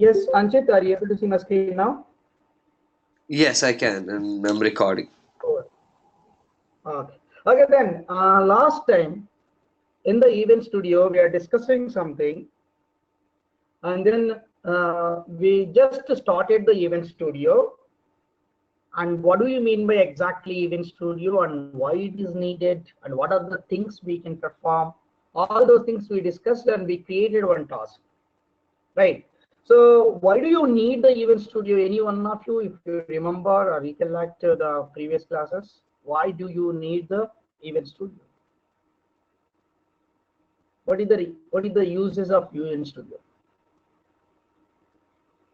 Yes, Anchit, are you able to see my screen now? Yes, I can, and I'm recording. Good. Okay. Okay, then last time in the event studio, we are discussing something, and then we just started the event studio. And what do you mean by exactly event studio, and why it is needed, and what are the things we can perform? All those things we discussed, and we created one task, right? So why do you need the event studio? Any one of you, if you remember or recollect the previous classes, why do you need the event studio? What is the uses of event studio?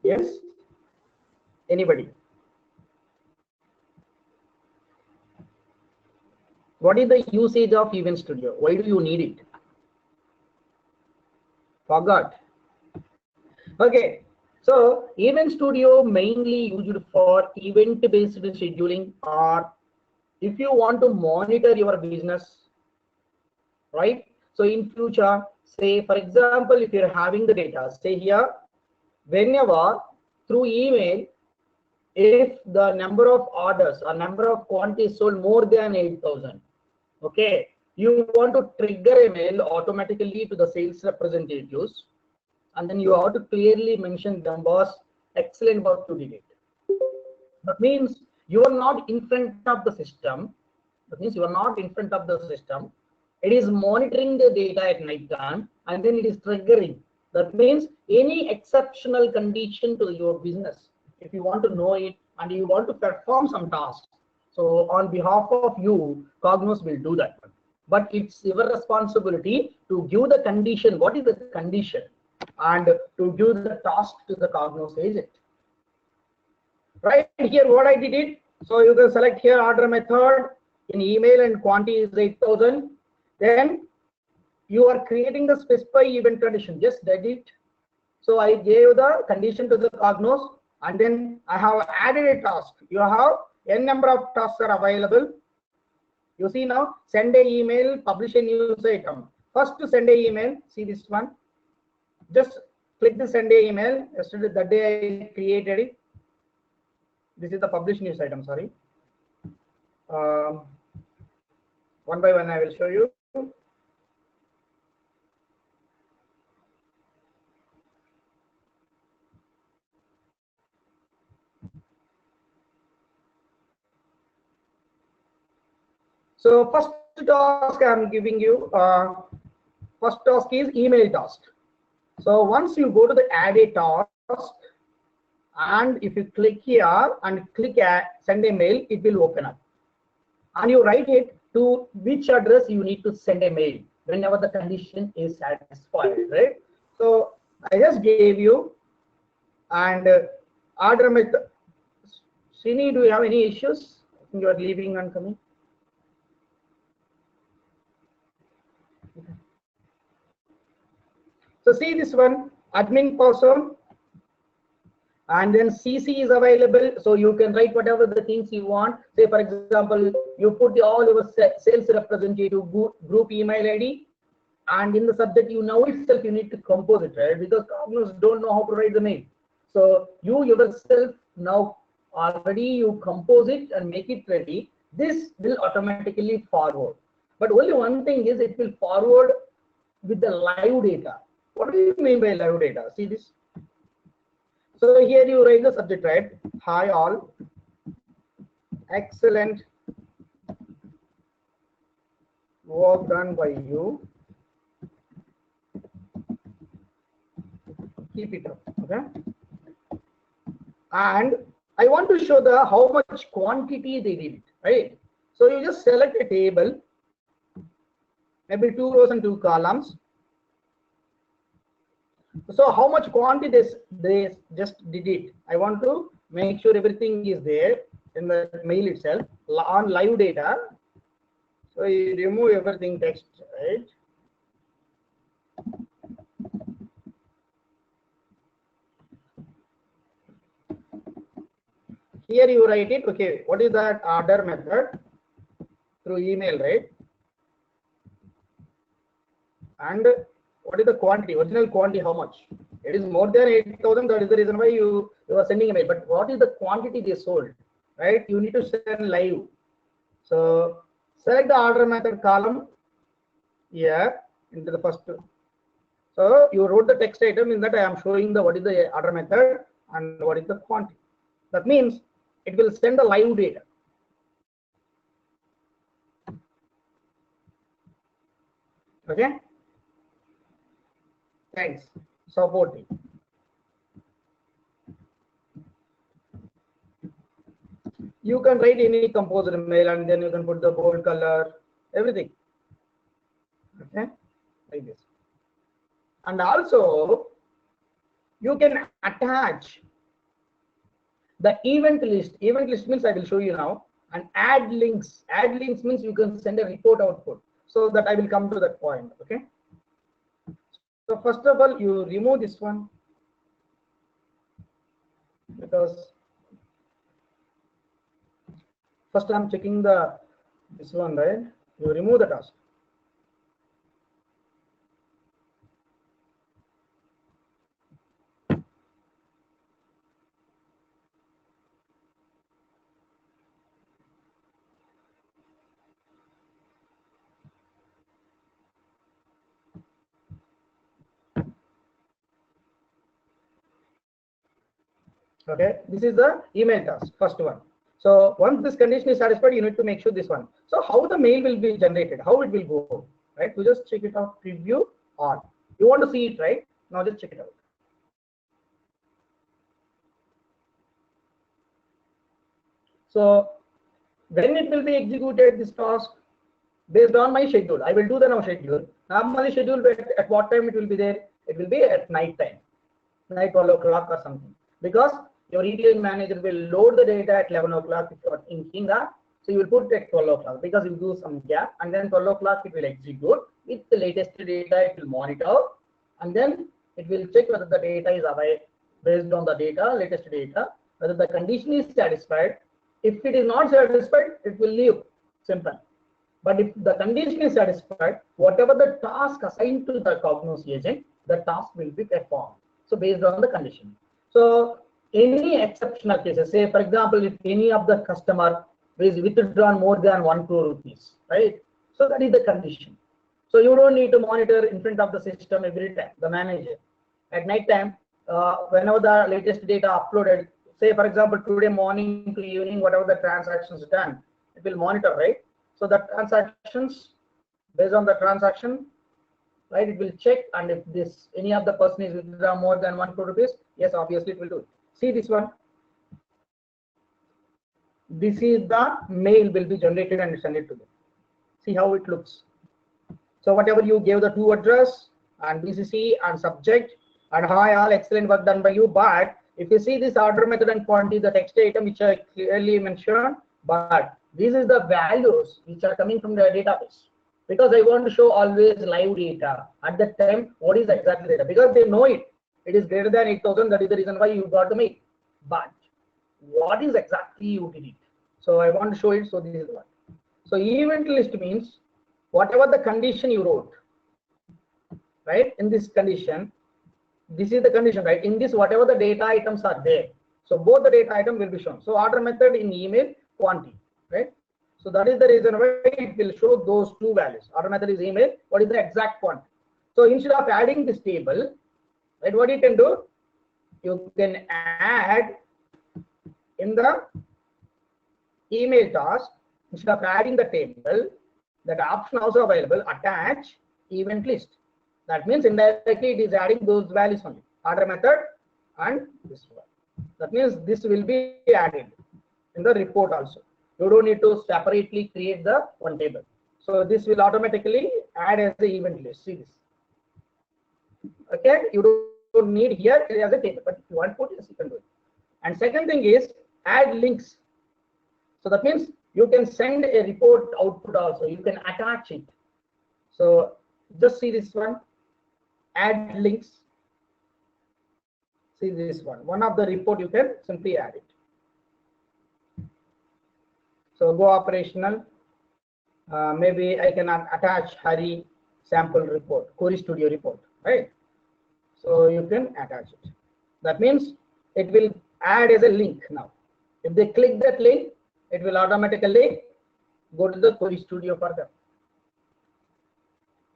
Yes, anybody? What is the usage of event studio? Why do you need it? Forgot. Okay, so event studio mainly used for event based scheduling, or if you want to monitor your business, right? So in future, say for example, if you're having the data, say here, whenever through email, if the number of orders or number of quantities sold more than 8,000, okay, you want to trigger a mail automatically to the sales representatives, and then you have to clearly mention them, boss, excellent work you did it. That means you are not in front of the system. That means you are not in front of the system. It is monitoring the data at night time, and then it is triggering. That means any exceptional condition to your business, if you want to know it and you want to perform some tasks, so on behalf of you, Cognos will do that. But it's your responsibility to give the condition. What is the condition? And to give the task to the Cognos agent. Right here, what I did it. So you can select here order method in email, and quantity is 8,000. Then you are creating the specify event condition. Just did it. So I gave the condition to the Cognos, and then I have added a task. You have n number of tasks are available. You see now, send a email, publish a news item. First to send a email. See this one. Just click the send a email. Yesterday, that day I created it. This is the published news item, sorry. One by one I will show you. So first task I'm giving you, first task is email task. So once you go to the add a task, and if you click here and click send a mail, it will open up. And you write it to which address you need to send a mail whenever the condition is satisfied, right? So I just gave you, and order method. Srini, do you have any issues? I think you are leaving and coming. So see this one, admin person, and then CC is available, so you can write whatever the things you want. Say for example, you put all your sales representative group email ID, and in the subject you know itself you need to compose it, right? Because Cognos don't know how to write the mail. So you yourself now already you compose it and make it ready. This will automatically forward. But only one thing is it will forward with the live data. What do you mean by live data? See this. So here you write the subject, right? Hi all, excellent work done by you. Keep it up, okay? And I want to show the how much quantity they did, right? So you just select a table, maybe 2 rows and 2 columns. So how much quantity they just did it? I want to make sure everything is there in the mail itself on live data. So you remove everything text, right? Here you write it. Okay, what is that order method? Through email, right? And what is the quantity? Original quantity, how much? It is more than 8,000. That is the reason why you are sending a mail. But what is the quantity they sold, right? You need to send live. So select the order method column here into the first. So you wrote the text item in that I am showing the what is the order method and what is the quantity. That means it will send the live data. Okay. Thanks. Supporting. You can write any composer mail and then you can put the bold color, everything. Okay, like this. And also you can attach the event list. Event list means I will show you now. And add links. Add links means you can send a report output. So that I will come to that point. Okay. So first of all, you remove this one because first I'm checking this one, right? You remove the task. Okay, this is the email task, first one. So once this condition is satisfied, you need to make sure this one. So how the mail will be generated, how it will go, right? You just check it out, preview on. You want to see it, right? Now just check it out. So when it will be executed, this task, based on my schedule. I will do the now schedule. Normally schedule at what time it will be there? It will be at night time, night 12 o'clock or something. Because your ETL manager will load the data at 11 o'clock if you are thinking that. So you will put it at 12 o'clock because you do some gap, and then 12 o'clock it will execute with the latest data. It will monitor, and then it will check whether the data is available based on the data, latest data, whether the condition is satisfied. If it is not satisfied, it will leave. Simple. But if the condition is satisfied, whatever the task assigned to the Cognos agent, the task will be performed. So based on the condition. So any exceptional cases, say for example, if any of the customer is withdrawn more than 1 crore rupees, right? So that is the condition. So you don't need to monitor in front of the system every time, the manager. At night time, whenever the latest data uploaded, say for example, today morning to evening, whatever the transactions done, it will monitor, right? So the transactions, based on the transaction, right, it will check, and if this any of the person is withdraw more than 1 crore rupees, yes, obviously it will do. See this one. This is the mail will be generated and send it to them. See how it looks. So whatever you gave the to address and BCC and subject and hi all, excellent work done by you. But if you see this order method and quantity, the text item which I clearly mentioned, but this is the values which are coming from the database. Because I want to show always live data at that time. What is exactly data? Because they know it. It is greater than 8,000. That is the reason why you got the mail. But what is exactly you did it? So I want to show it. So this is what. So event list means whatever the condition you wrote, right? In this condition, this is the condition, right? In this, whatever the data items are there. So both the data item will be shown. So order method in email quantity, right? So that is the reason why it will show those two values. Order method is email. What is the exact quantity? So instead of adding this table, right, what you can do, you can add in the email task, instead of adding the table, that option also available, attach event list. That means indirectly it is adding those values only, order method and this one. That means this will be added in the report also. You don't need to separately create the one table. So this will automatically add as the event list. See this. Okay, you don't need here as a table, but if you want to put it, you can do it. And second thing is add links. So that means you can send a report output also. You can attach it. So just see this one. Add links. See this one. One of the report you can simply add it. So go operational. Maybe I can attach Hari sample report, Query Studio report, right? So you can attach it. That means it will add as a link now. If they click that link, it will automatically go to the Query Studio for them.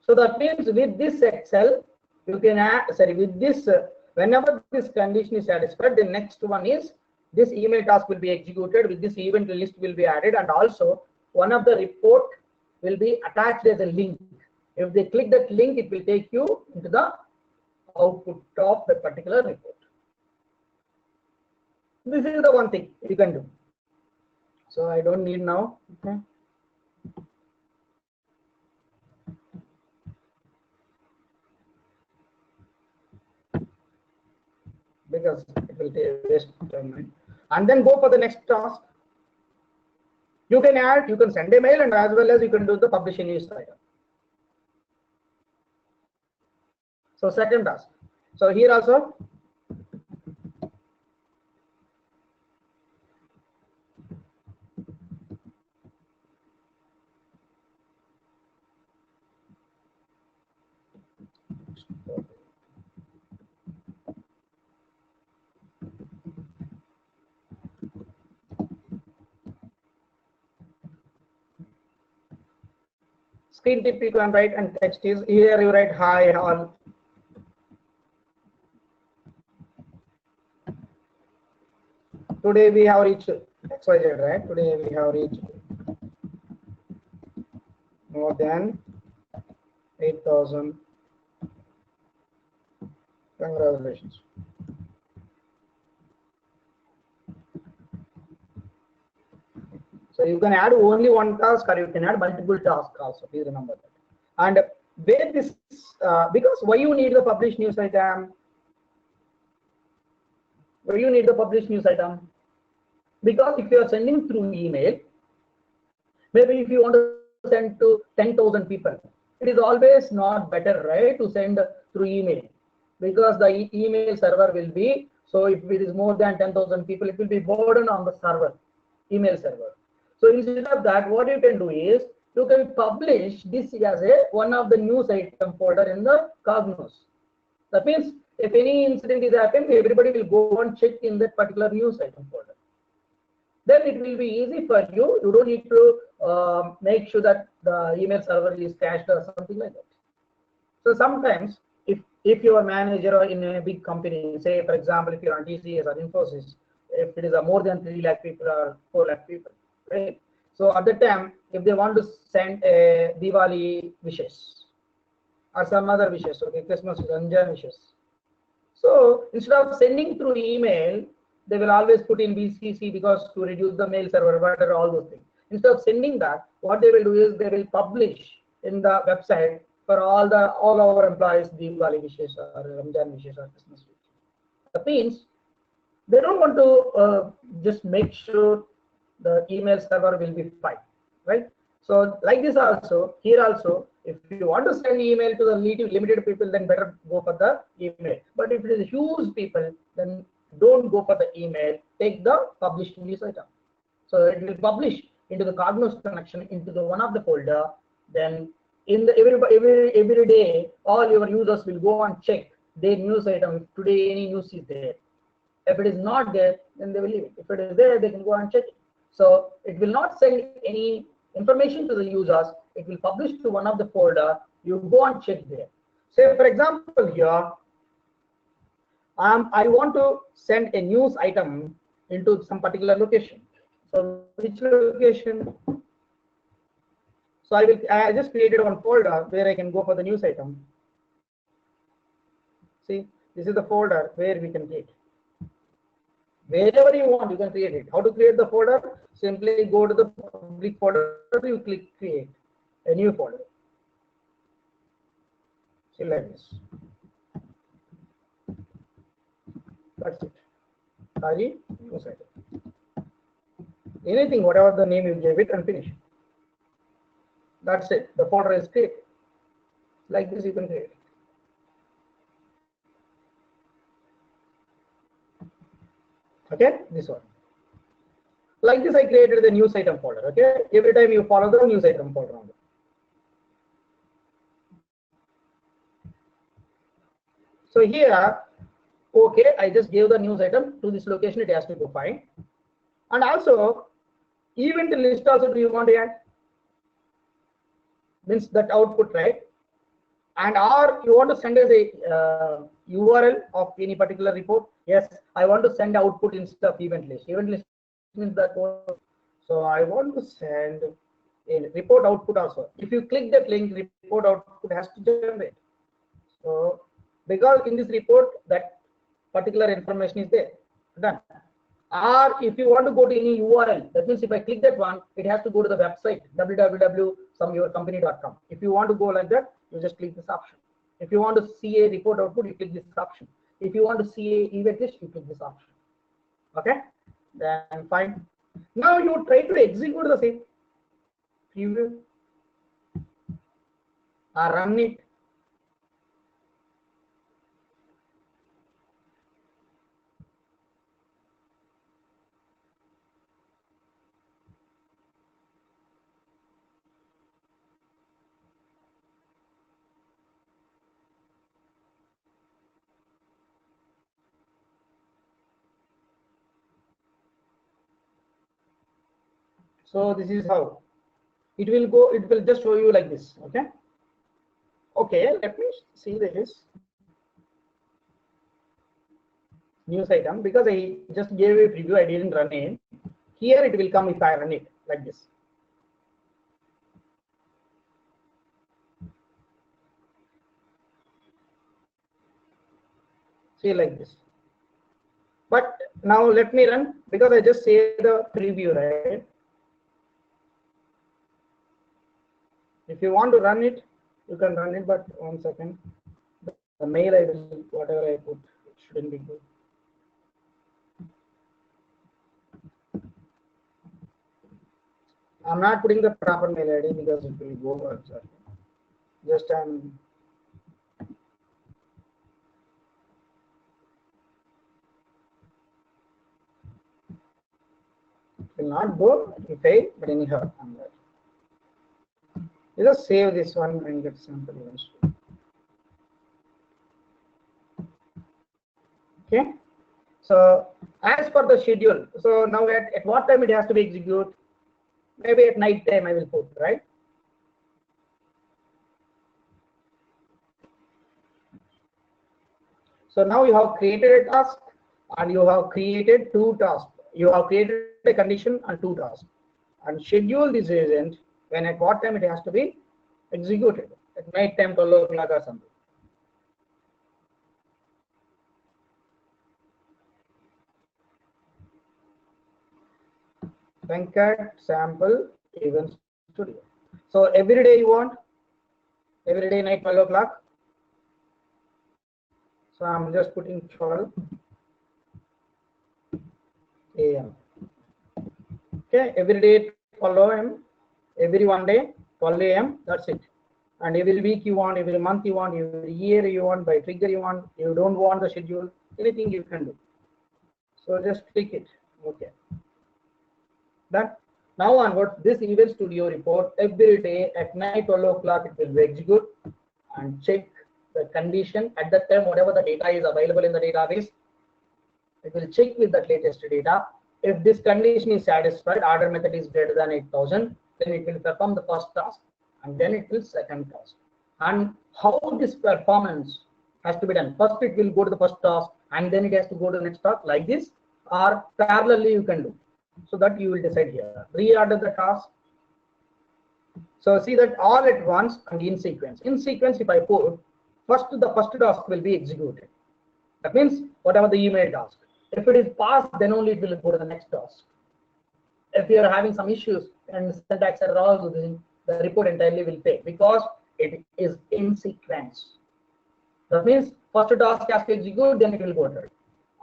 So that means with this Excel, you can add, sorry, with this, whenever this condition is satisfied, the next one is this email task will be executed, with this event list will be added, and also one of the report will be attached as a link. If they click that link, it will take you into the output of the particular report. This is the one thing you can do. So I don't need now. Okay. Because it will take waste time. And then go for the next task. You can add, you can send a mail, and as well as you can do the publish a news item. So second task. So here also, screen tip you can write, and text is here you write hi all. Today we have reached XYZ, right? Today we have reached more than 8,000. Congratulations. So you can add only one task, or you can add multiple tasks also. Please remember that. And where this, because why you need the publish news item? Why you need the publish news item? Because if you are sending through email, maybe if you want to send to 10,000 people, it is always not better, right, to send through email, because the email server will be, so if it is more than 10,000 people, it will be burden on the server, email server. So instead of that, what you can do is you can publish this as a one of the news item folder in the Cognos. That means if any incident is happened, everybody will go and check in that particular news item folder. Then it will be easy for you. You don't need to make sure that the email server is cached or something like that. So sometimes if your manager or in a big company, say for example, if you're on TCS or Infosys, if it is a more than 3 lakh people or 4 lakh people, right? So at the time, if they want to send a Diwali wishes or some other wishes, okay, Christmas, Ranjan wishes. So instead of sending through email, they will always put in BCC because to reduce the mail server, whatever, all those things. Instead of sending that, what they will do is they will publish in the website for all our employees Diwali wishes or Ramjan wishes or Christmas wishes. That means they don't want to just make sure the email server will be fine, right? So like this also, here also, if you want to send email to the limited people, then better go for the email. But if it is huge people, then don't go for the email, take the published news item. So it will publish into the Cognos connection into the one of the folder. Then in the every day, all your users will go and check their news item. If today any news is there. If it is not there, then they will leave it. If it is there, they can go and check it. So it will not send any information to the users. It will publish to one of the folder. You go and check there. Say for example here, I want to send a news item into some particular location. So which location? So I just created one folder where I can go for the news item. See, this is the folder where we can create. Wherever you want, you can create it. How to create the folder? Simply go to the public folder, you click create a new folder. See like this. That's it. Sorry, news item. Anything, whatever the name you gave it, and finish. That's it. The folder is created. Like this, you can create it. Okay, this one. Like this, I created the news item folder. Okay, every time you follow the news item folder on it. So here, okay, I just gave the news item to this location. It has to go fine. And also, event list also, do you want to add? Means that output, right? And or you want to send us a URL of any particular report? Yes, I want to send output instead of event list. Event list means that. So I want to send a report output also. If you click that link, report output has to generate. So because in this report that particular information is there, done. Or if you want to go to any URL, that means if I click that one, it has to go to the website www.someyourcompany.com. If you want to go like that, you just click this option. If you want to see a report output, you click this option. If you want to see a event list, you click this option. Okay, then fine. Now you try to execute the same. Preview or run it. So this is how it will go. It will just show you like this. Okay. Okay. Let me see this news item because I just gave a preview. I didn't run it. Here it will come if I run it like this. See like this. But now let me run because I just say the preview, right? If you want to run it, you can run it, but 1 second. The mail I will, whatever I put, it shouldn't be good. I'm not putting the proper mail ID because it will go outside. Just it will not go, it will fail, but anyhow, I'm there. You just save this one and get sample events. Okay. So as per the schedule, so now at what time it has to be executed? Maybe at night time I will put, right? So now you have created a task and you have created 2 tasks. You have created a condition and 2 tasks. And schedule this event when at what time it has to be executed. At night time, 12 o'clock or something. Venkat sample event studio. So every day you want, every day night 12 o'clock. So I'm just putting 12 a.m. Okay, every day 12 a.m. Every one day 12 a.m. That's it. And every week you want, every month you want, every year you want, by trigger you want, you don't want the schedule, anything you can do. So just click it. Okay. Done. Now onwards, this event studio report every day at night 12 o'clock it will be execute and check the condition at that time, whatever the data is available in the database. It will check with the latest data. If this condition is satisfied, order method is greater than 8,000, then it will perform the first task and then it will second task. And how this performance has to be done? First it will go to the first task and then it has to go to the next task like this, or parallelly you can do. So that you will decide here. Reorder the task. So see that all at once and in sequence. In sequence, if I put the first task will be executed. That means whatever the email task. If it is passed, then only it will go to the next task. If you are having some issues and syntax error also, the report entirely will fail because it is in sequence. That means first task has to execute, then it will go to it.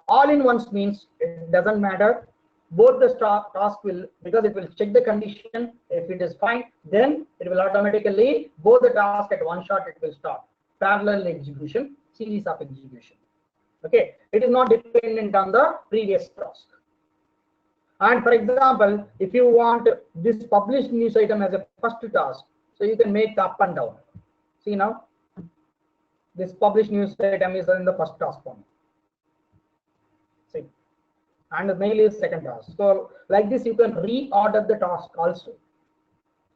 All in once means it doesn't matter. Both the task will, because it will check the condition. If it is fine, then it will automatically both the task at one shot. It will start parallel execution, series of execution. Okay, it is not dependent on the previous task. And for example, if you want this published news item as a first task, so you can make up and down. See now, This published news item is in the first task form. See, and the mail is second task. So like this, you can reorder the task also,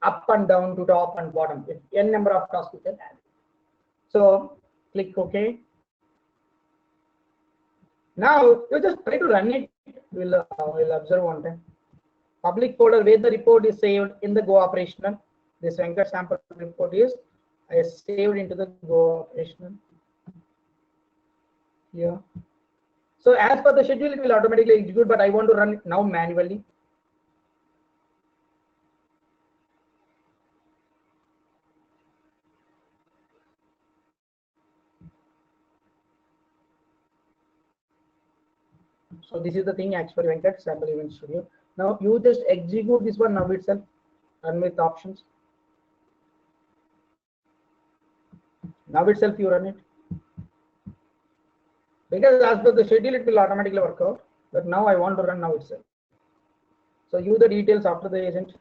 up and down to top and bottom. If n number of tasks you can add. So click OK. Now you just try to run it. We'll observe one time. Public folder where the report is saved in the Go operational. This Venkat sample report is saved into the Go operational. Yeah. So as per the schedule, it will automatically execute, but I want to run it now manually. So this is the thing actually, Venkat, sample event studio. Now you just execute this one now itself, run with options. Now itself you run it. Because as per the schedule, it will automatically work out. But now I want to run now itself. So use the details after the agent.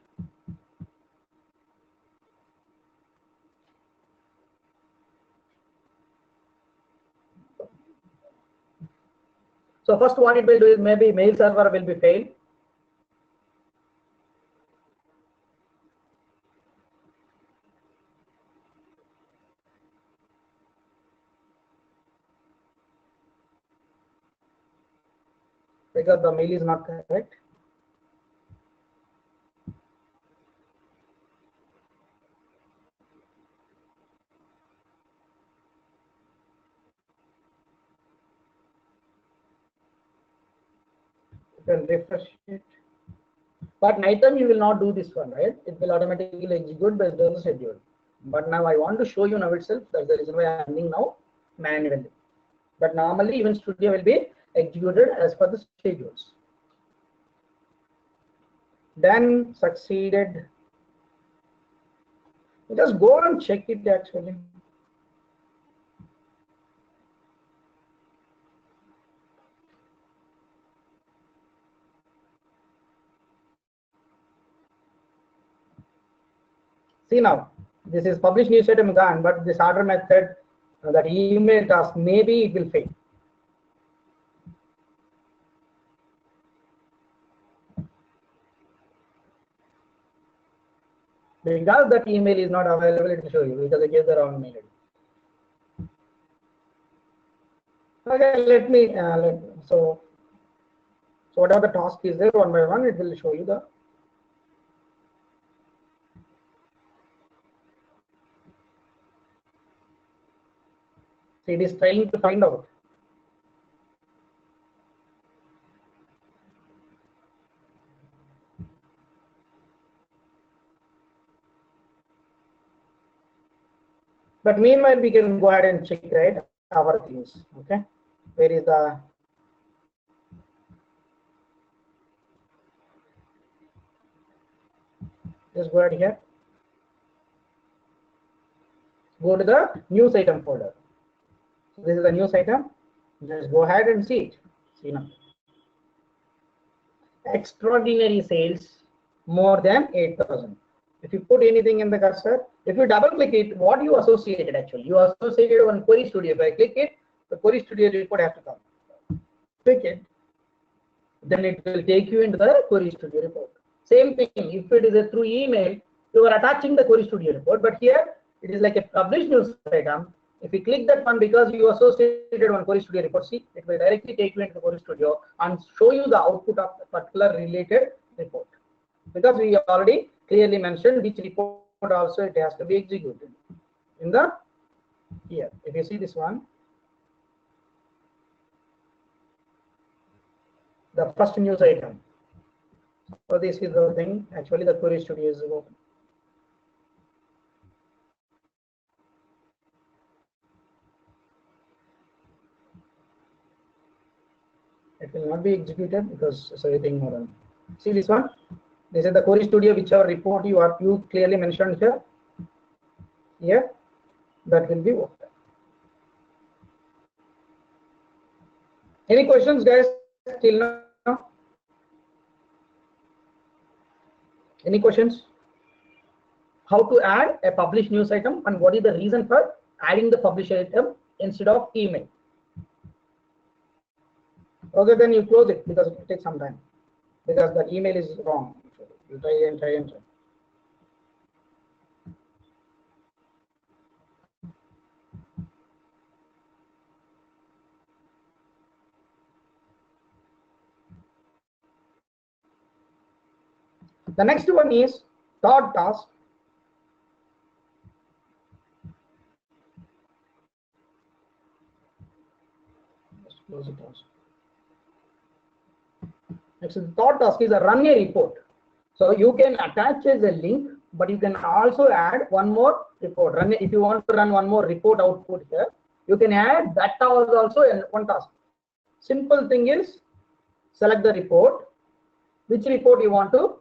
So first what it will do is maybe mail server will be failed. Because the mail is not correct. You can refresh it. But night time you will not do this one, right? It will automatically execute based on the schedule. But now I want to show you now itself. That's the reason why I'm doing now manually. But normally Event Studio will be executed as per the schedules. Then succeeded. Just go and check it actually. See now, this is published news item gone, but this order method, that email task, maybe it will fail. Because that email is not available, it will show you because I gave the wrong mail. Okay, let me so whatever the task is there, one by one, it will show you the. See, it is trying to find out. But meanwhile, we can go ahead and check, right, our things. Okay, where is the just go ahead here. Go to the news item folder. So this is the news item. Just go ahead and see it. See now. Extraordinary sales more than 8,000. If you put anything in the cursor, if you double click it, what you associated actually? You associated one Query Studio. If I click it, the Query Studio report has to come. Click it, then it will take you into the Query Studio report. Same thing, if it is a through email, you are attaching the Query Studio report, but here it is like a published news item. If you click that one, because you associated one Query Studio report, see, it will directly take you into the Query Studio and show you the output of the particular related report. Because we already clearly mentioned which report also it has to be executed in the here. If you see this one, the first news item. So this is the thing. Actually, the Query Studio is open. It will not be executed because it's everything more on. See this one. This is the Query Studio, whichever report you clearly mentioned here. Here, that will be open. Any questions, guys? Till now? Any questions? How to add a published news item and what is the reason for adding the published item instead of email. Okay, then you close it because it will take some time because the email is wrong. You try and try and try. The next one is third task. Just close it also. Next, the third task is a run a report. So you can attach as a link, but you can also add one more report. If you want to run one more report output here, you can add that also in one task. Simple thing is select the report, which report you want to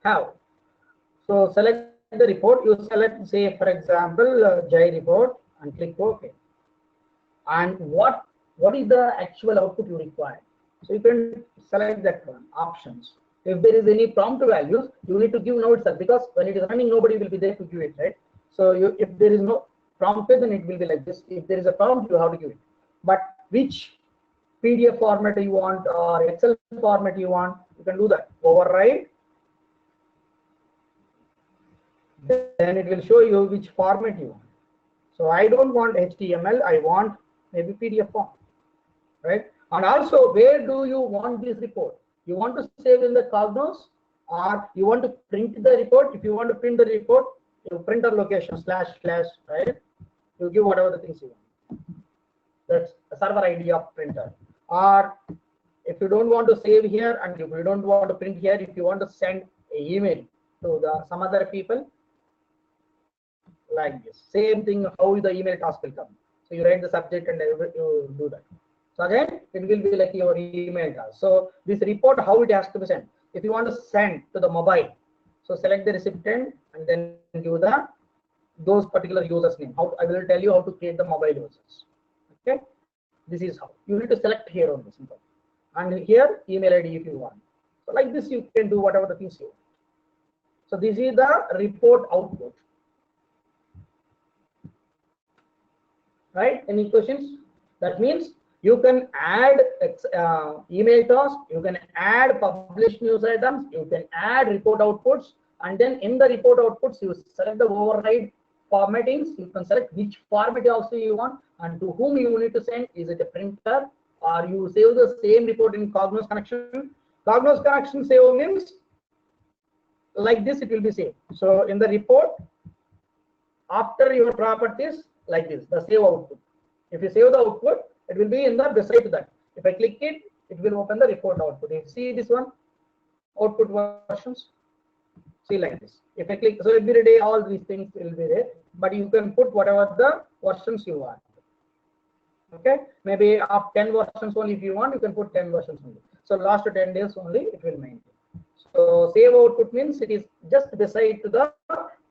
have. So select the report, you select, say for example, Jai report and click OK. And what is the actual output you require? So you can select that one, options. If there is any prompt values, you need to give now itself, because when it is running, nobody will be there to give it, right? So if there is no prompt, then it will be like this. If there is a prompt, you have to give it. But which PDF format you want or Excel format you want, you can do that. Override. Then it will show you which format you want. So I don't want HTML, I want maybe PDF form, right? And also, where do you want this report? You want to save in the Cognos, or you want to print the report? If you want to print the report, you printer location / right? You give whatever the things you want. That's a server ID of printer. Or if you don't want to save here and if you don't want to print here, if you want to send an email to some other people, like this, same thing, how the email task will come. So you write the subject and you do that. So again, it will be like your email task. So this report, how it has to be sent. If you want to send to the mobile, so select the recipient and then give those particular users name. How I will tell you how to create the mobile users. Okay, this is how you need to select here on this, and here email ID if you want. So like this, you can do whatever the things you want. So this is the report output. Right? Any questions? That means you can add email task, you can add published news items, you can add report outputs, and then in the report outputs, you select the override formattings. You can select which format also you want and to whom you need to send. Is it a printer, or you save the same report in Cognos connection? Cognos connection save means like this, it will be saved. So in the report, after your properties, like this, the save output. If you save the output, it will be in the beside that. If I click it, it will open the report output. If you see this one, output versions, see like this. If I click, so every day all these things will be there, but you can put whatever the versions you want. Okay, maybe of 10 versions only if you want, you can put 10 versions only. So last 10 days only it will maintain. So save output means it is just beside to the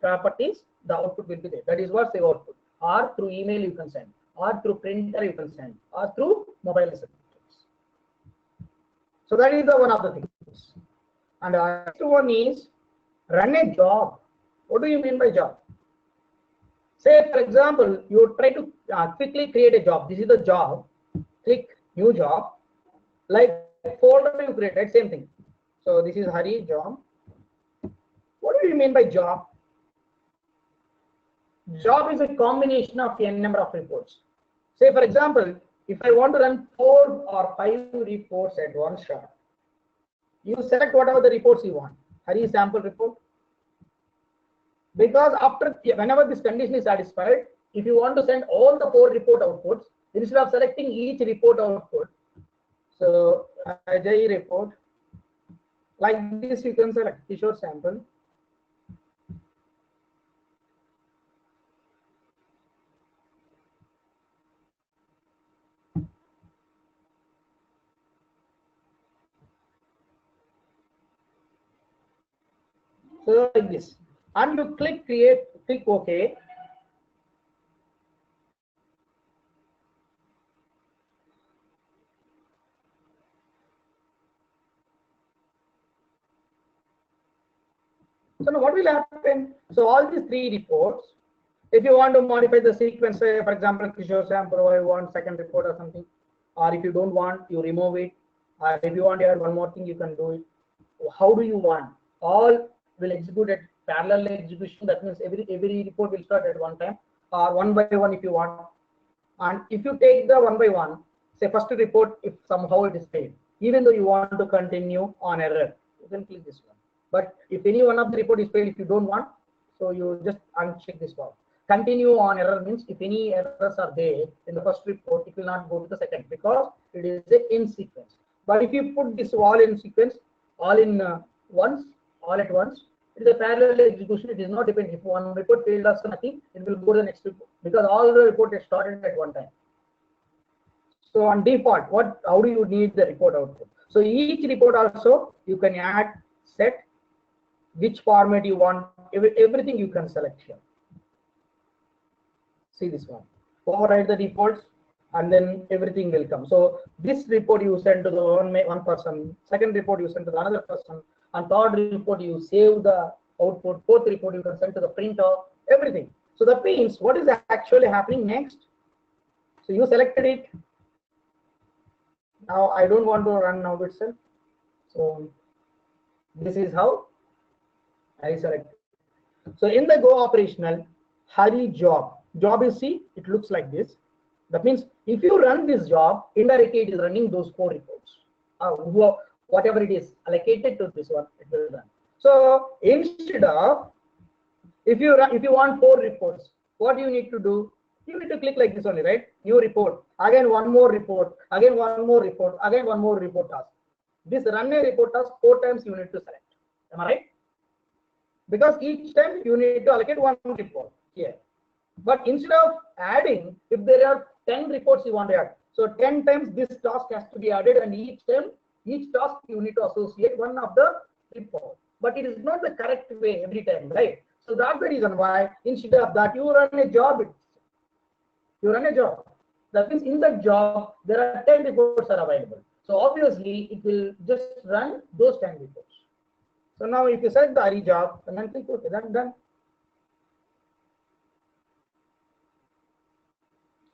properties, the output will be there. That is what save output. Or through email you can send, or through printer you can send, or through mobile receptacles. So that is the one of the things. And the next one is run a job. What do you mean by job? Say for example, you try to quickly create a job. This is the job. Click new job. Like folder you create, right? Same thing. So this is Hari job. What do you mean by job? Job is a combination of n number of reports. Say for example, if I want to run 4 or 5 reports at one shot, you select whatever the reports you want. Hari sample report. Because after, whenever this condition is satisfied, if you want to send all the 4 report outputs, instead of selecting each report output, so Ajay report, like this you can select Kishore sample. So like this, and you click create, click OK. So now what will happen? So all these 3 reports, If you want to modify the sequence, say for example, Kishore Sampro, I want second report or something, or if you don't want, you remove it, or if you want to add one more thing, you can do it. How do you want? All will execute at parallel execution. That means every report will start at one time, or one by one if you want. And if you take the one by one, say first report, if somehow it is failed, even though you want to continue on error, you can click this one. But if any one of the report is failed, if you don't want, so you just uncheck this one. Continue on error means if any errors are there in the first report, it will not go to the second because it is in sequence. But if you put this all in sequence, all in all at once, it is a parallel execution. It is not dependent. If one report failed or nothing, it will go to the next report because all the report is started at one time. So on default, how do you need the report output? So each report also you can add, set which format you want, everything you can select here. See this one, override the defaults, and then everything will come. So this report you send to the one person, second report you send to the another person, and third report you save the output, fourth report you can send to the printer, everything. So that means what is actually happening next? So you selected it. Now I don't want to run now itself. So this is how I select. So in the Go operational, hurry job is, see, it looks like this. That means if you run this job, indirectly it is running those 4 reports. Whatever it is allocated to this one, it will run. So instead of, if you want 4 reports, what you need to do? You need to click like this only, right? New report, again one more report, again one more report, again one more report task. This run a report task 4 times you need to select. Am I right? Because each time you need to allocate one report here. But instead of adding, if there are 10 reports you want to add, so 10 times this task has to be added, and each task you need to associate one of the report. But it is not the correct way every time, right? So that's the reason why instead of that you run a job. You run a job. That means in the job there are 10 reports are available. So obviously it will just run those 10 reports. So now if you select the hurry job and then click OK, that's done.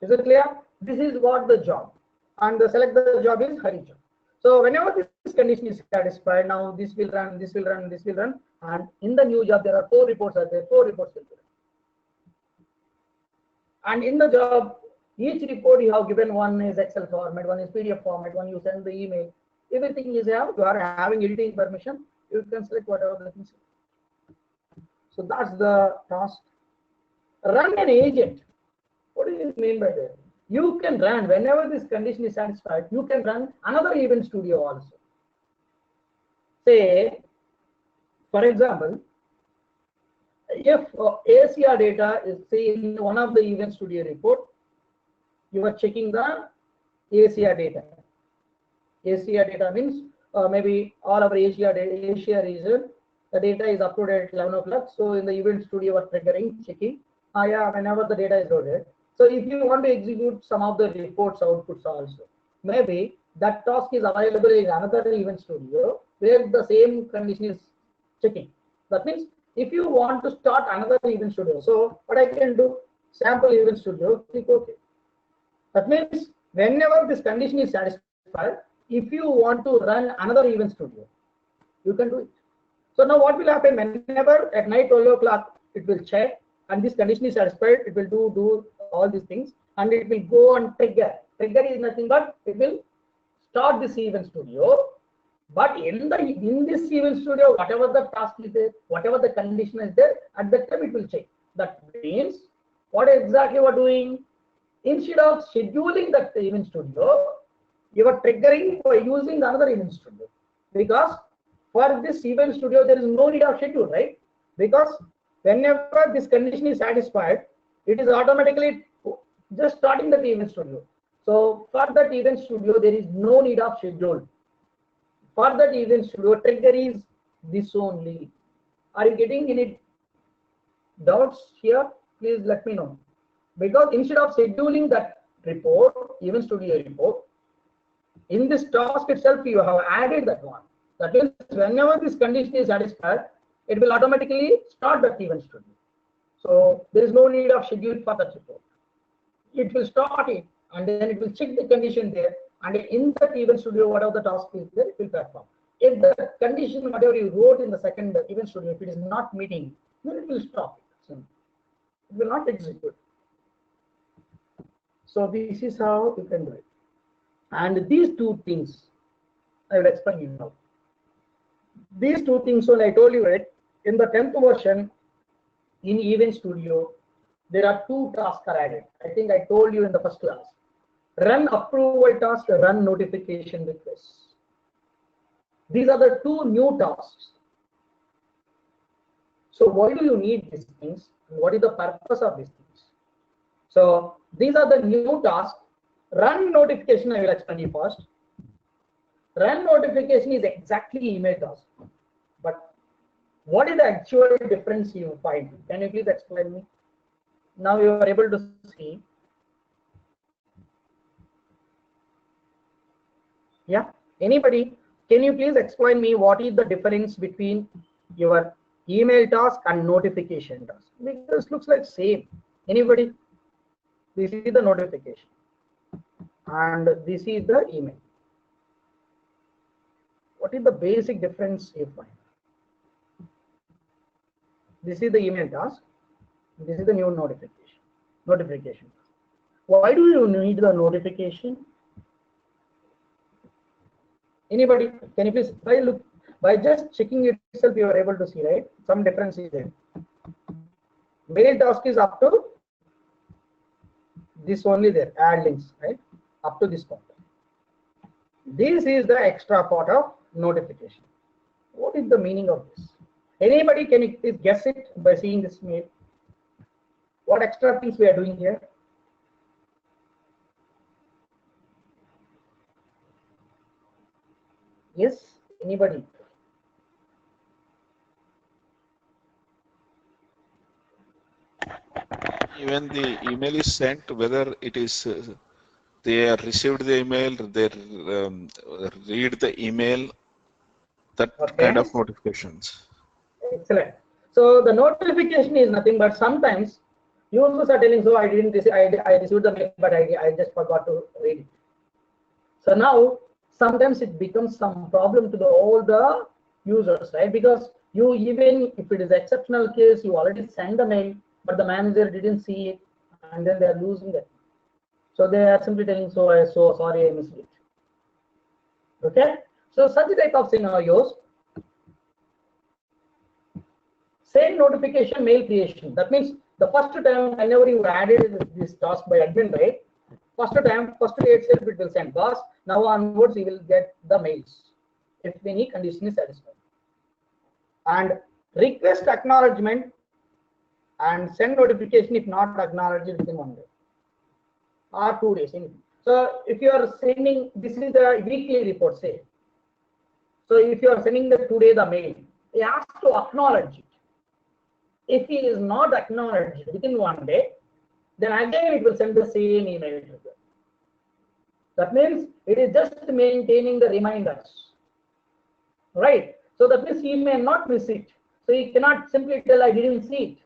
Is it clear? This is what the job, and the select the job is hurry job. So whenever this condition is satisfied, now this will run, this will run, this will run, and in the new job there are 4 reports are there, 4 reports will be run. And in the job, each report you have given, one is Excel format, one is PDF format, one you send the email. Everything is here. You are having editing permission. You can select whatever the things. So that's the task. Run an agent. What do you mean by that? You can run, whenever this condition is satisfied, you can run another event studio also. Say, for example, if ACR data is, say, in one of the event studio report, you are checking the ACR data. ACR data means maybe all over Asia region, the data is uploaded at 11 o'clock. So in the event studio, are triggering, checking. Yeah, whenever the data is loaded. So if you want to execute some of the reports outputs also, maybe that task is available in another event studio where the same condition is checking. That means if you want to start another event studio, so what I can do, sample event studio, click OK. That means whenever this condition is satisfied, if you want to run another event studio, you can do it. So now what will happen, whenever at night 12 o'clock it will check and this condition is satisfied, it will do all these things and it will go and trigger. Trigger is nothing but it will start this event studio. But in this event studio, whatever the task is there, whatever the condition is there, at that time it will check. That means what exactly we are doing? Instead of scheduling that event studio, you are triggering by using another event studio. Because for this event studio, there is no need of schedule, right? Because whenever this condition is satisfied, it is automatically just starting the event studio. So for that event studio, there is no need of schedule. For that event studio, trigger is this only. Are you getting any doubts here? Please let me know. Because instead of scheduling that report, event studio report, in this task itself, you have added that one. That means whenever this condition is satisfied, it will automatically start that event studio. So there is no need of schedule for that report. It will start it and then it will check the condition there, and in that Event Studio, whatever the task is there, it will perform. If the condition, whatever you wrote in the second Event Studio, if it is not meeting, then it will stop it. It will not execute. So this is how you can do it. And these two things, I will explain you now. These two things, when I told you it, in the 10th version, in Event Studio, there are two tasks are added. I think I told you in the first class. Run approval task, run notification requests. These are the two new tasks. So why do you need these things? What is the purpose of these things? So these are the new tasks. Run notification, I will explain you first. Run notification is exactly email task. But what is the actual difference you find? Can you please explain me? Now you are able to see. Yeah, anybody, can you please explain me what is the difference between your email task and notification task? Because it looks like same. Anybody? This is the notification and this is the email. What is the basic difference you find? This is the email task. This is the new notification. Why do you need the notification? Anybody? Can you please by just checking it itself, you are able to see, right? Some difference is there. Mail task is up to this only there, add links, right? Up to this point. This is the extra part of notification. What is the meaning of this? Anybody, can you please guess it by seeing this mail? What extra things we are doing here? Yes, anybody? Even the email is sent, whether it is they received the email, they read the email, that kind of notifications. Excellent. So the notification is nothing but sometimes users are telling, so I didn't receive, I received the mail, but I just forgot to read it. So now sometimes it becomes some problem to all the users, right? Because you, even if it is exceptional case, you already send the mail, but the manager didn't see it, and then they are losing it. So they are simply telling, so sorry, I missed it. Okay. So such type of scenarios, send notification mail creation. That means the first time whenever you added this task by admin, right? First day itself it will send. Boss, now onwards you will get the mails if any condition is satisfied. And request acknowledgement and send notification if not acknowledged within 1 day or 2 days. So if you are sending, this is the weekly report, say. So if you are sending the today the mail, he has to acknowledge it. If he is not acknowledged within 1 day, then again it will send the same email to them. That means it is just maintaining the reminders, right? So that means he may not miss it. So he cannot simply tell I didn't see it.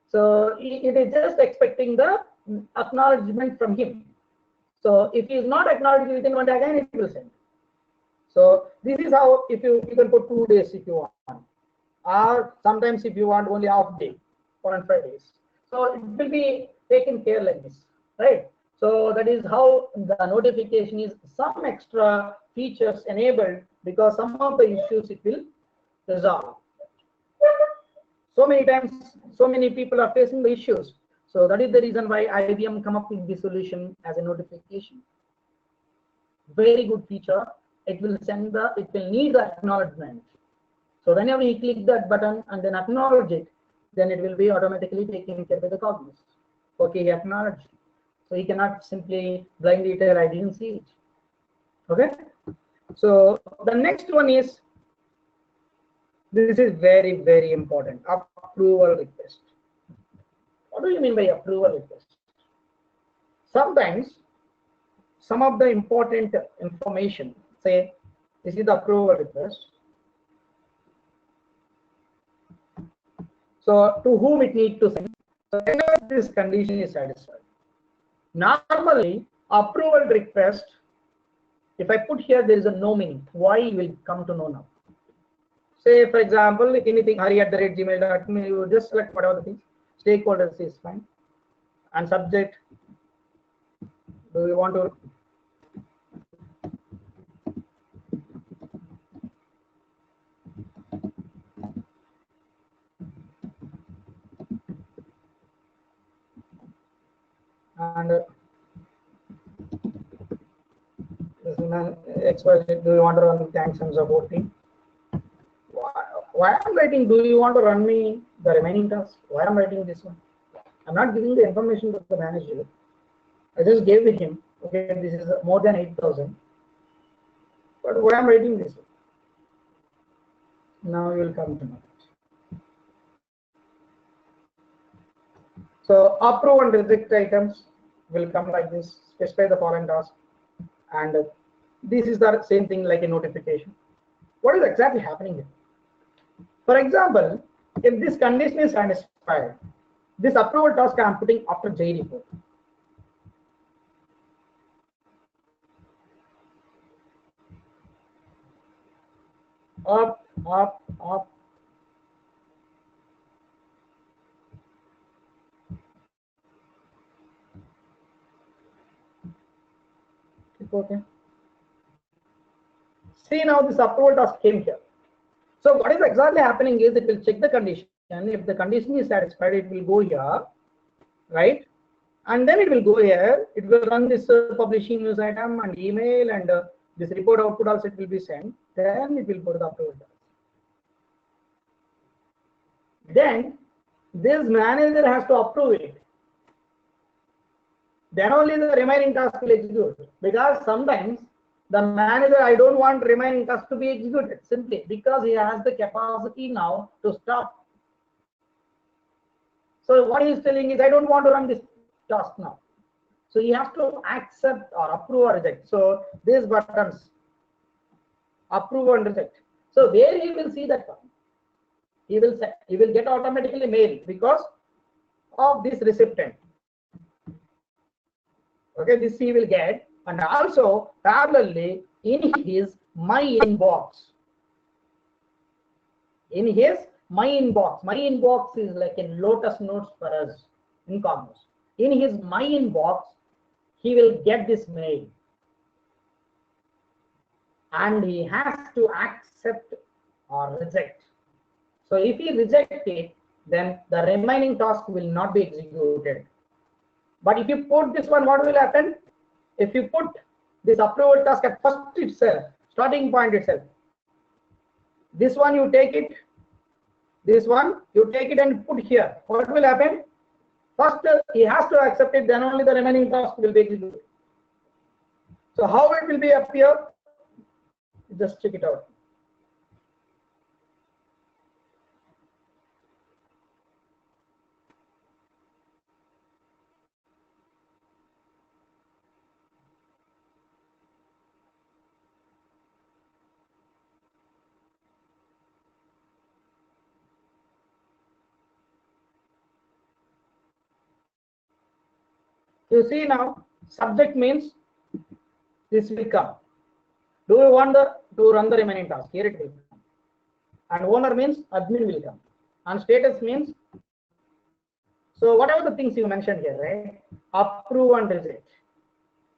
So it is just expecting the acknowledgement from him. So if he is not acknowledged within 1 day, again it will send. So this is how, if you can put 2 days if you want, or sometimes if you want only half day, 4 and 5 days. So it will be taken care like this, right? So that is how the notification is some extra features enabled, because some of the issues it will resolve. So many times, so many people are facing the issues. So that is the reason why IBM come up with the solution as a notification. Very good feature. It will need the acknowledgement. So whenever you click that button and then acknowledge it, then it will be automatically taken care by the Cognos. Okay, he acknowledged. So he cannot simply blindly tell I didn't see it. Okay. So the next one is, this is very, very important, approval request. What do you mean by approval request? Sometimes some of the important information, say this is the approval request. So to whom it needs to send? whenever this condition is satisfied, normally approval request, if I put here there is a no meaning, why you will come to know now. Say for example, anything hari@gmail.com, you just select whatever the things, stakeholders is fine, and subject, do you want to and XYZ, do you want to run thanks and support team? Why I'm writing, do you want to run me the remaining tasks? Why I'm writing this one? I'm not giving the information to the manager. I just gave it him. Okay, this is more than 8,000. But why I'm writing this one? Now you will come to know. So approve and reject items will come like this. Specify the following task, and this is the same thing like a notification. What is exactly happening here? For example, if this condition is satisfied, this approval task I am putting after J report. Up, up, up. Okay. See, now this approval task came here. So what is exactly happening is it will check the condition. If the condition is satisfied, it will go here, right? And then it will go here. It will run this publishing news item and email, and this report output also it will be sent. Then it will go to the approval task. Then this manager has to approve it. Then only the remaining task will execute. Because sometimes the manager, I don't want remaining task to be executed simply because he has the capacity now to stop. So what he is telling is, I don't want to run this task now. So he has to accept or approve or reject. So these buttons, approve and reject. So where he will see that one, he will get automatically mail because of this recipient. Okay, this he will get, and also parallelly in his my inbox. In his my inbox is like a Lotus Notes for us in Commerce. In his my inbox, he will get this mail, and he has to accept or reject. So if he rejects it, then the remaining task will not be executed. But if you put this one, what will happen? If you put this approval task at first itself, starting point itself, this one you take it, this one you take it and put here. What will happen? First he has to accept it, then only the remaining task will be executed. So how it will be appear? Just check it out. You see now, subject means this will come. Do you want to run the remaining task? Here it will come. And owner means admin will come. And status means, so whatever the things you mentioned here, right? Approve and reject.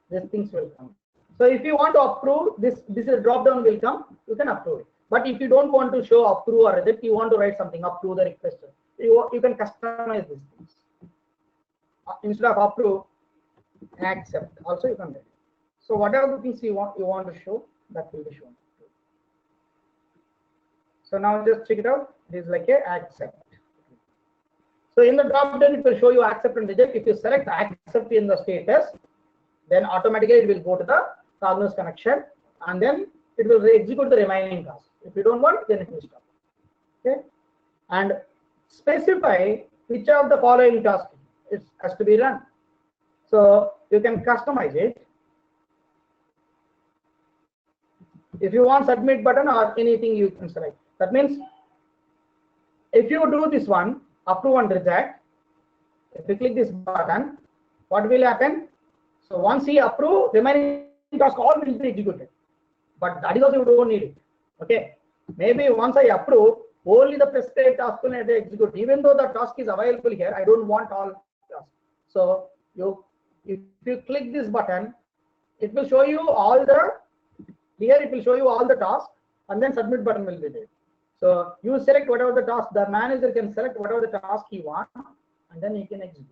These things will come. So if you want to approve, this is drop down will come, you can approve it. But if you don't want to show approve or reject, you want to write something, approve the request. You can customize these things. Instead of approve, accept. Also you can write. So whatever the things you want to show, that will be shown. So now just check it out. It is like a accept. So in the drop down, it will show you accept and reject. If you select accept in the status, then automatically it will go to the Cognos connection, and then it will execute the remaining task. If you don't want, then it will stop. Okay, and specify which of the following tasks has to be run. So you can customize it. If you want submit button or anything, you can select. That means if you do this one, approve and reject, If you click this button, what will happen? So once he approve, remaining task all will be executed. But that is also you don't need it. Okay. Maybe once I approve, only the prescribed task will be execute. Even though the task is available here, I don't want all tasks. So if you click this button, it will show you all the here. It will show you all the tasks, and then submit button will be there. So you select whatever the task. The manager can select whatever the task he wants, and then he can execute.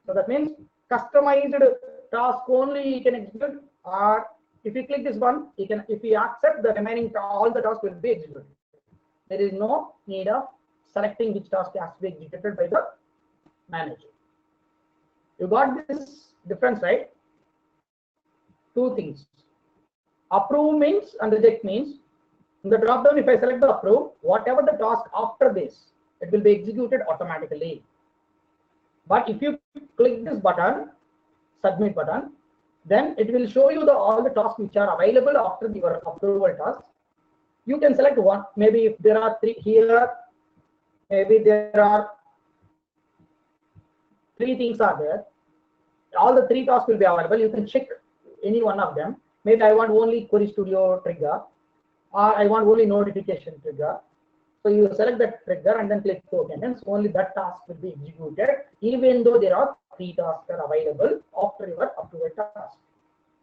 So that means customized task only he can execute, or if you click this one, he can, if he accept, the remaining all the tasks will be executed. There is no need of selecting which task has to be executed by the manager. You got this difference, right? Two things. Approve means and reject means. In the drop down, if I select the approve, whatever the task after this, it will be executed automatically. But if you click this button, submit button, then it will show you all the tasks which are available after your approval task. You can select one. Maybe if there are three here, maybe there are three things are there. All the three tasks will be available. You can check any one of them. Maybe I want only Query Studio trigger, or I want only notification trigger. So you select that trigger and then click OK. And then only that task will be executed, even though there are three tasks are available after your approval task.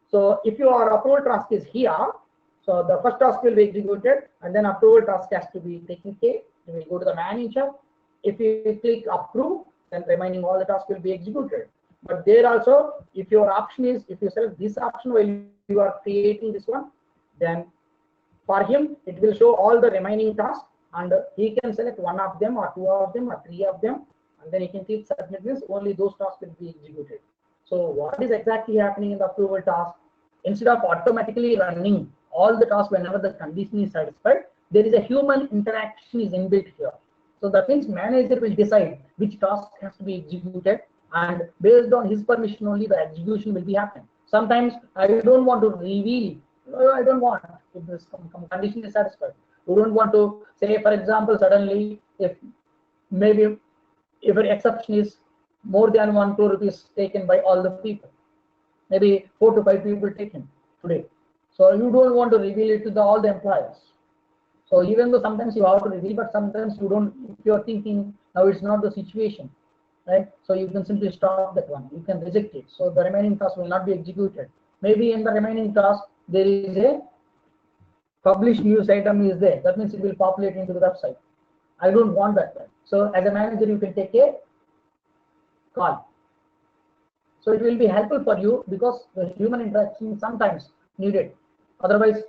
So if your approval task is here, so the first task will be executed, and then approval task has to be taken care. You will go to the manager. If you click approve, then remaining all the tasks will be executed. But there also, if your option is, if you select this option while you are creating this one, then for him it will show all the remaining tasks, and he can select one of them or two of them or three of them, and then he can click submit this. Only those tasks will be executed. So what is exactly happening in the approval task? Instead of automatically running all the tasks whenever the condition is satisfied, there is a human interaction is inbuilt here. So that means manager will decide which task has to be executed, and based on his permission only the execution will be happening. Sometimes I don't want to reveal. I don't want, if this condition is satisfied. We don't want to say, for example, suddenly if maybe if an exception is more than 1 crore rupees taken by all the people, maybe 4 to 5 people taken today. So you don't want to reveal it to all the employees. So even though sometimes you have to reveal, but sometimes you don't, if you're thinking now it's not the situation, right? So you can simply stop that one. You can reject it. So the remaining task will not be executed. Maybe in the remaining task, there is a published news item is there. That means it will populate into the website. I don't want that. So as a manager, you can take a call. So it will be helpful for you because the human interaction sometimes needed. Otherwise,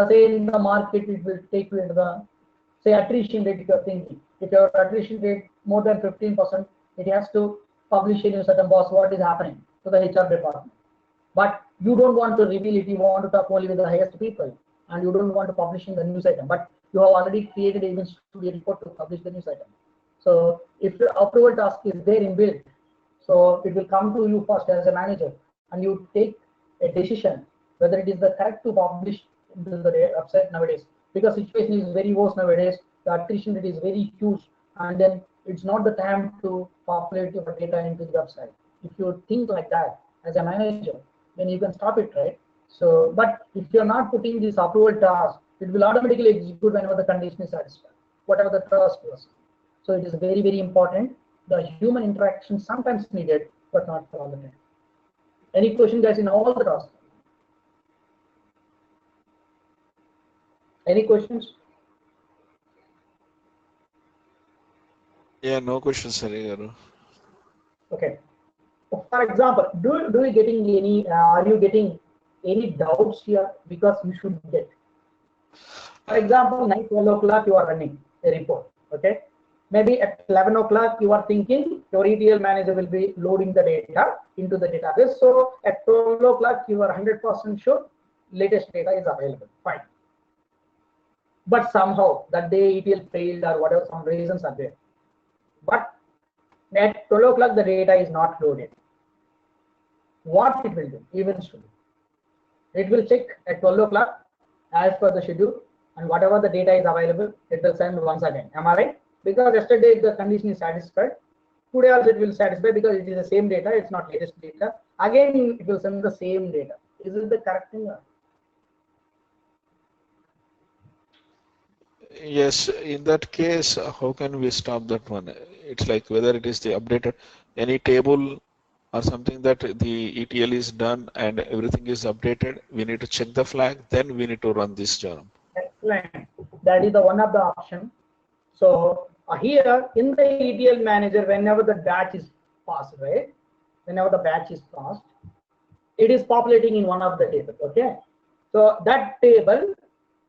say in the market, it will take you into the, say, attrition rate if you're thinking. If your attrition rate more than 15%, it has to publish in a certain boss what is happening to the HR department. But you don't want to reveal it. You want to talk only with the highest people, and you don't want to publish in the news item. But you have already created an studio report to publish the news item. So if the approval task is there inbuilt, so it will come to you first as a manager, and you take a decision whether it is the correct to publish into the website nowadays. Because situation is very worse nowadays, the attrition rate is very huge, and then it's not the time to populate your data into the website. If you think like that as a manager, then you can stop it, right? So, but if you're not putting this approval task, it will automatically execute whenever the condition is satisfied, whatever the task was. So it is very, very important. The human interaction sometimes needed, but not for all the time. Any question, guys, in all the tasks? Any questions? Yeah, no questions, Hari Garu. Okay. For example, do you getting any? Are you getting any doubts here? Because you should get. For example, night 12 o'clock you are running a report. Okay. Maybe at 11 o'clock you are thinking your ETL manager will be loading the data into the database. So at 12 o'clock you are 100% sure latest data is available. Fine. But somehow that day ETL failed or whatever, some reasons are there. But at 12 o'clock the data is not loaded. What it will do eventually? It will check at 12 o'clock as per the schedule, and whatever the data is available, it will send once again. Am I right? Because yesterday the condition is satisfied, Today also it will satisfy because it is the same data, it's not latest data. Again, it will send the same data. Is it the correct thing? Yes, in that case, how can we stop that one? It's like whether it is the updated any table or something that the ETL is done and everything is updated. We need to check the flag, then we need to run this job. Excellent. That is the one of the option. So here in the ETL manager, whenever the batch is passed, right? Whenever the batch is passed, it is populating in one of the tables. Okay. So that table,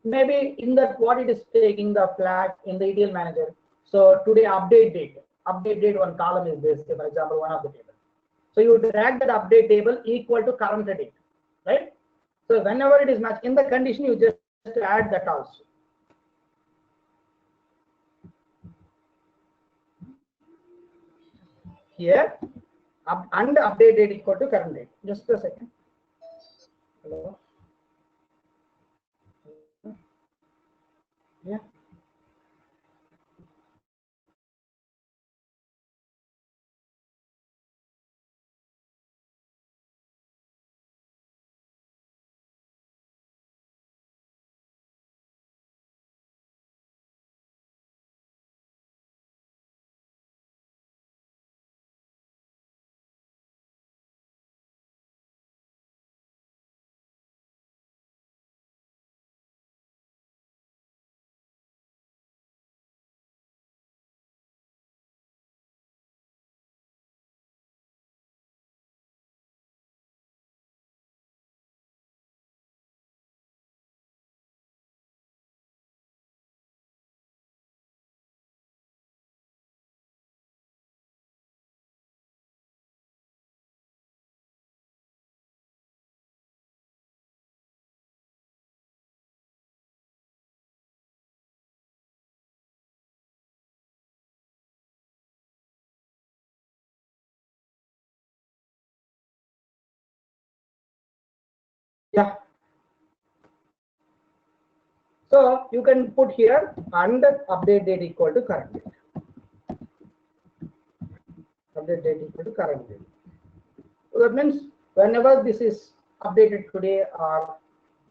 maybe in that what it is taking the flag in the ETL manager. So today update date one column is this, for example, one of the table. So you drag that update table equal to current date, right? So whenever it is matched in the condition, you just add that also. Here, and update date equal to current date. Just a second. Hello. Yeah. Yeah. So you can put here and update date equal to current date. Update date equal to current date. So that means whenever this is updated today or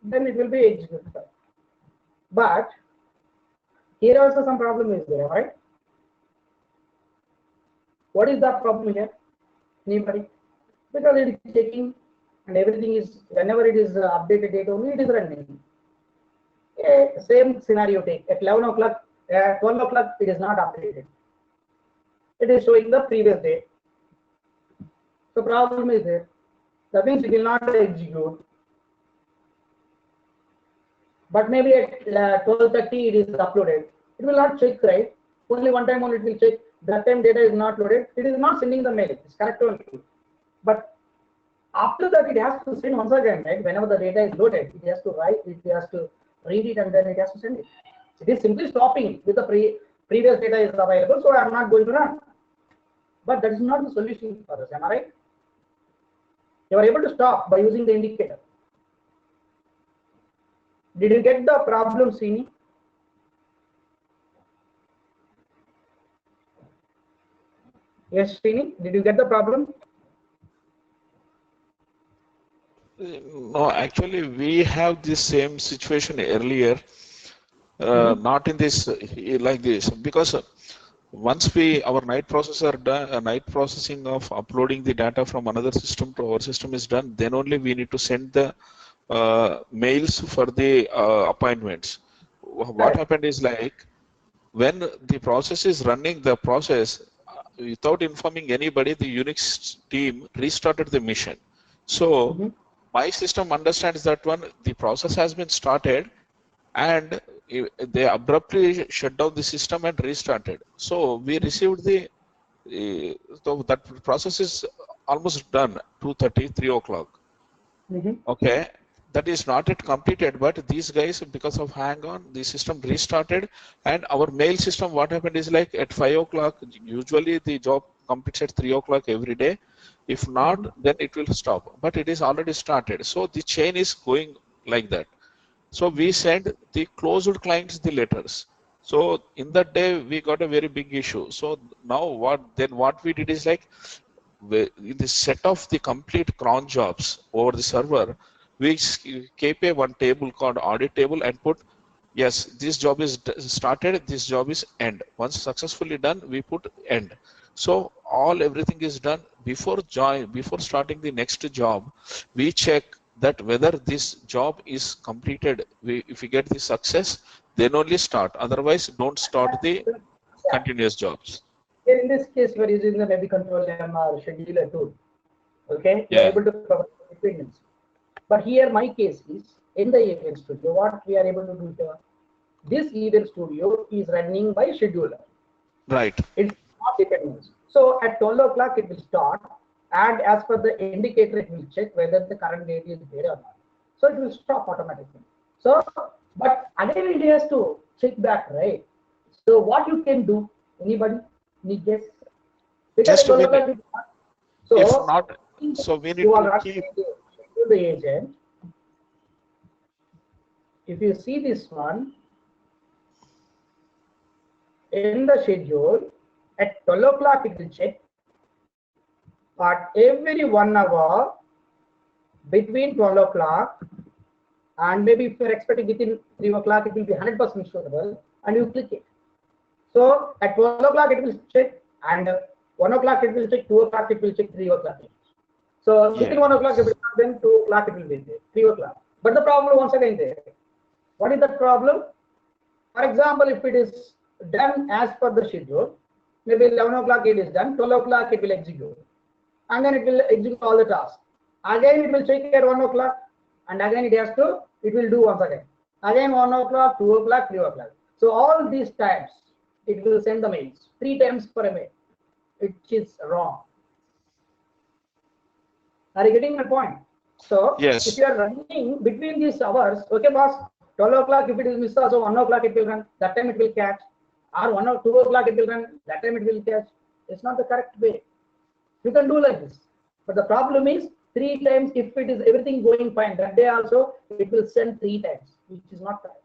then it will be executed. But here also some problem is there, right? What is the problem here? Anybody? Because it is checking and everything is whenever it is updated date only it is running. Same scenario take at 11 o'clock, 12 o'clock it is not updated. It is showing the previous day. So problem is there. That means it will not execute. But maybe at 12:30 it is uploaded. It will not check, right? Only one time only it will check. That time data is not loaded. It is not sending the mail. It's correct only. But after that it has to send once again, right? Whenever the data is loaded, it has to write, it has to read it, and then it has to send it. It is simply stopping with the previous data is available, so I am not going to run. But that is not the solution for us, am I right? You are able to stop by using the indicator. Did you get the problem, Srini? Yes, Srini, did you get the problem? No, actually, we have the same situation earlier, not in this like this, because once our night processor done, night processing of uploading the data from another system to our system is done, then only we need to send the mails for the appointments. What happened is like when the process is running the process without informing anybody, the Unix team restarted the mission. So my system understands that one, the process has been started and they abruptly shut down the system and restarted. So we received so that process is almost done, 2:30, 3 o'clock. Okay, that is not yet completed, but these guys, because of hang on, the system restarted, and our mail system, what happened is like at 5 o'clock, usually the job completes at 3 o'clock every day. If not, then it will stop, but it is already started. So the chain is going like that. So we send the closed clients the letters. So in that day we got a very big issue. So now what we did is like, in the set of the complete cron jobs over the server, we keep a one table called audit table and put, yes, this job is started, this job is end. Once successfully done, we put end. So everything is done before starting the next job. We check that whether this job is completed. If we get the success, then only start. Otherwise, don't start the Yeah. continuous jobs. Here in this case, we're using the maybe control M or scheduler tool. Okay, we are Yeah. able to cover dependency. But here, my case is in the event studio. What we are able to do here, this event studio is running by scheduler. Right. It's not dependency. So at 12 o'clock it will start, and as per the indicator, it will check whether the current date is there or not. So it will stop automatically. So, but again it has to check back, right? So what you can do, anybody, any guess? Because Just at 12 when, o'clock, if so not, so we need you are to not keep. schedule the agent. If you see this one in the schedule, at 12 o'clock it will check, but every 1 hour between 12 o'clock and maybe if you're expecting within 3 o'clock, it will be 100% suitable, and you click it. So at 12 o'clock it will check, and 1 o'clock it will check, 2 o'clock it will check, 3 o'clock. So Yeah. within 1 o'clock it will check, then 2 o'clock it will be there, 3 o'clock. But the problem once again there. What is the problem? For example, if it is done as per the schedule, maybe 11 o'clock it is done, 12 o'clock it will execute, and then it will execute all the tasks. Again it will check at 1 o'clock, and again it will do once again. Again 1 o'clock, 2 o'clock, 3 o'clock. So all these times it will send the mails 3 times per mail, which is wrong. Are you getting my point? So Yes. if you are running between these hours, okay, boss, 12 o'clock if it is missed, so 1 o'clock it will run, that time it will catch, or 1 or 2 o'clock it will run, that time it will catch. It's not the correct way. You can do like this. But the problem is 3 times, if it is everything going fine, that day also it will send 3 times, which is not correct.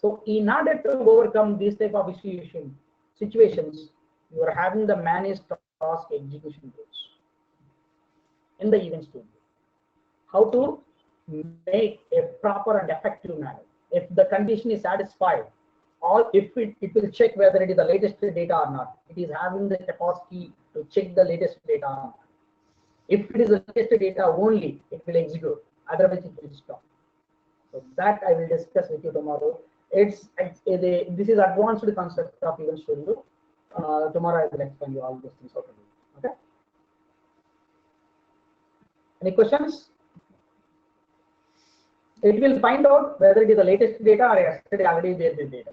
So in order to overcome this type of situations, you are having the managed task execution rules in the event studio. How to make a proper and effective manner. If the condition is satisfied, or if it will check whether it is the latest data or not. It is having the capacity to check the latest data or not. If it is the latest data only, it will execute. Otherwise, it will stop. So that I will discuss with you tomorrow. This is advanced concept of event studio. Tomorrow I will explain you all those things. Okay. Any questions? It will find out whether it is the latest data or yesterday already there is data.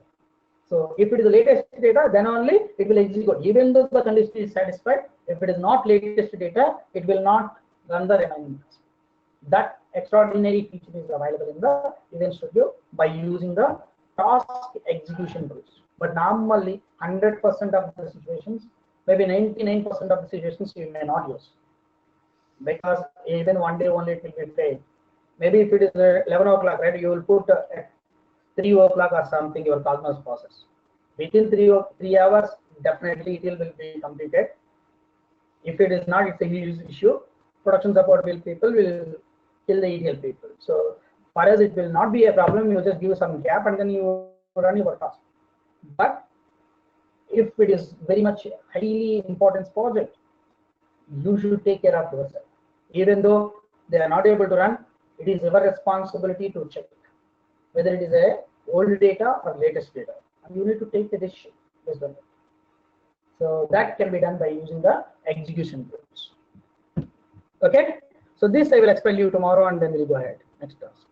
So if it is the latest data, then only it will execute. Even though the condition is satisfied, if it is not latest data, it will not run the remaining task. That extraordinary feature is available in the event studio by using the task execution rules. But normally 100% of the situations, maybe 99% of the situations you may not use, because even one day only it will be failed. Maybe if it is 11 o'clock, right, you will put 3 o'clock or something your Cognos process. Within 3 hours, definitely it will be completed. If it is not, it's a huge issue. Production support people will kill the ETL people. So for us, it will not be a problem. You just give some gap and then you run your task. But if it is very much highly important project, you should take care of yourself. Even though they are not able to run, it is your responsibility to check whether it is a old data or latest data, and you need to take the decision based on that. So that can be done by using the execution rules. Okay, so this I will explain you tomorrow, and then we'll go ahead next task.